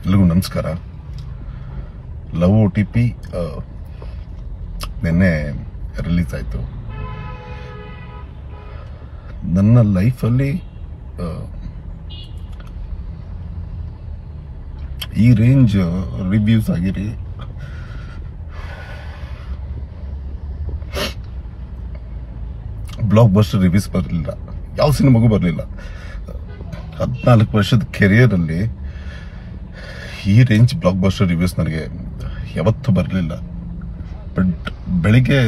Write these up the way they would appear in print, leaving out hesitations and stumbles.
ಎಲ್ರಿಗೂ ನಮಸ್ಕಾರ. Love OTP ನಿನ್ನೆ ರಿಲೀಸ್ ಆಯಿತು. ನನ್ನ ಲೈಫಲ್ಲಿ ಈ ರೇಂಜ್ ರಿವ್ಯೂಸ್ ಆಗಿರಿ ಬ್ಲಾಕ್ ಬಸ್ಟರ್ ರಿವ್ಯೂಸ್ ಬರಲಿಲ್ಲ, ಯಾವ ಸಿನಿಮಾಗೂ ಬರಲಿಲ್ಲ. 14 ವರ್ಷದ ಕೆರಿಯರಲ್ಲಿ ಈ ರೇಂಜ್ ಬ್ಲಾಕ್ ಬಸ್ಟರ್ ರಿವ್ಯೂಸ್ ನನಗೆ ಯಾವತ್ತೂ ಬರಲಿಲ್ಲ. ಬಟ್ ಬೆಳಿಗ್ಗೆ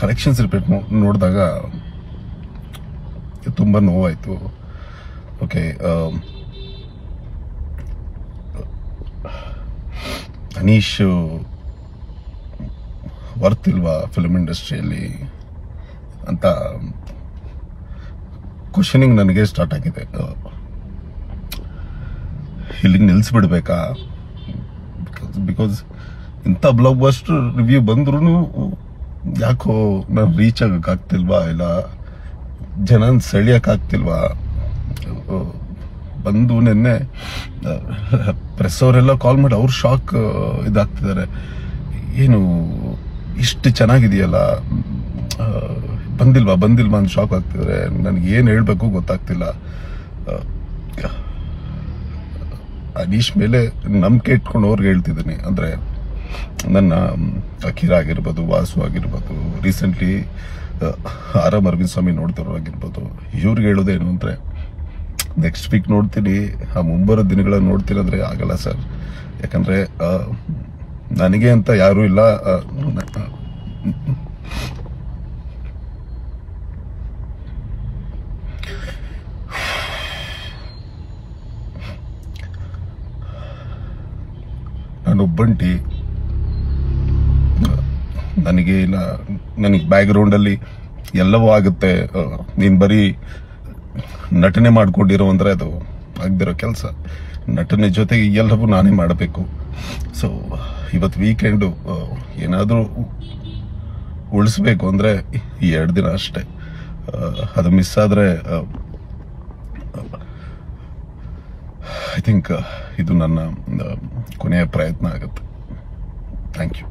ಕಲೆಕ್ಷನ್ಸ್ ರಿಪೋರ್ಟ್ ನೋಡಿದಾಗ ತುಂಬ ನೋವಾಯಿತು. ಓಕೆ, ಅನೀಶ್ ವರ್ತ್ ಇಲ್ವಾ ಫಿಲ್ಮ್ ಇಂಡಸ್ಟ್ರಿಯಲ್ಲಿ ಅಂತ ಕ್ವಶನಿಂಗ್ ನನಗೆ ಸ್ಟಾರ್ಟ್ ಆಗಿದೆ. ಇಲ್ಲಿಗೆ ನಿಲ್ಲಿಸ್ಬಿಡ್ಬೇಕಾ? ಬಿಕಾಸ್ ಇಂಥ ಬ್ಲಾಕ್ ಬಸ್ಟರ್ ರಿವ್ಯೂ ಬಂದ್ರೂ ಯಾಕೋ ನಾನು ರೀಚ್ ಆಗಕ್ಕಾಗ್ತಿಲ್ವಾ, ಇಲ್ಲ ಜನ ಸೆಳಿಯಕ್ಕಾಗ್ತಿಲ್ವಾ? ಬಂದು ನಿನ್ನೆ ಪ್ರೆಸ್ ಅವರೆಲ್ಲ ಕಾಲ್ ಮಾಡಿ ಅವ್ರು ಶಾಕ್ ಇದಾಗ್ತಿದ್ದಾರೆ. ಏನು ಇಷ್ಟು ಚೆನ್ನಾಗಿದೆಯಲ್ಲ, ಬಂದಿಲ್ವಾ ಅಂತ ಶಾಕ್ ಆಗ್ತಿದ್ದಾರೆ. ನನಗೆ ಏನು ಹೇಳಬೇಕು ಗೊತ್ತಾಗ್ತಿಲ್ಲ. ಅನೀಶ್ ಮೇಲೆ ನಂಬಿಕೆ ಇಟ್ಕೊಂಡು ಅವ್ರಿಗೆ ಹೇಳ್ತಿದ್ದೀನಿ. ಅಂದರೆ ನನ್ನ ಅಖಿರ ಆಗಿರ್ಬೋದು, ವಾಸು ಆಗಿರ್ಬೋದು, ರೀಸೆಂಟ್ಲಿ ಆರ್ ಅರವಿಂದ್ ಸ್ವಾಮಿ ನೋಡ್ತಿರೋ ಆಗಿರ್ಬೋದು, ಇವ್ರಿಗೆ ಹೇಳೋದೇನು ಅಂದರೆ ನೆಕ್ಸ್ಟ್ ವೀಕ್ ನೋಡ್ತೀನಿ, ಆ ಮುಂಬರೋ ದಿನಗಳಲ್ಲಿ ನೋಡ್ತೀನಿ ಅಂದರೆ ಆಗಲ್ಲ ಸರ್. ಯಾಕಂದರೆ ನನಗೆ ಅಂತ ಯಾರೂ ಇಲ್ಲ. ನಾನೊಬ್ಬಂಟಿ, ನನಗೆ ಬ್ಯಾಕ್ ಗ್ರೌಂಡಲ್ಲಿ ಎಲ್ಲವೂ ಆಗುತ್ತೆ. ನೀನು ಬರೀ ನಟನೆ ಮಾಡ್ಕೊಂಡಿರೋ ಅಂದರೆ ಅದು ಆಗದಿರೋ ಕೆಲಸ. ನಟನೆ ಜೊತೆಗೆ ಎಲ್ಲವೂ ನಾನೇ ಮಾಡಬೇಕು. ಸೊ ಇವತ್ತು ವೀಕೆಂಡು ಏನಾದರೂ ಉಳಿಸ್ಬೇಕು ಅಂದರೆ 2 ದಿನ ಅಷ್ಟೇ. ಅದು ಮಿಸ್ ಆದರೆ ಐ ಥಿಂಕ್ ಇದು ನನ್ನ ಕೊನೆಯ ಪ್ರಯತ್ನ ಆಗುತ್ತೆ. Thank you.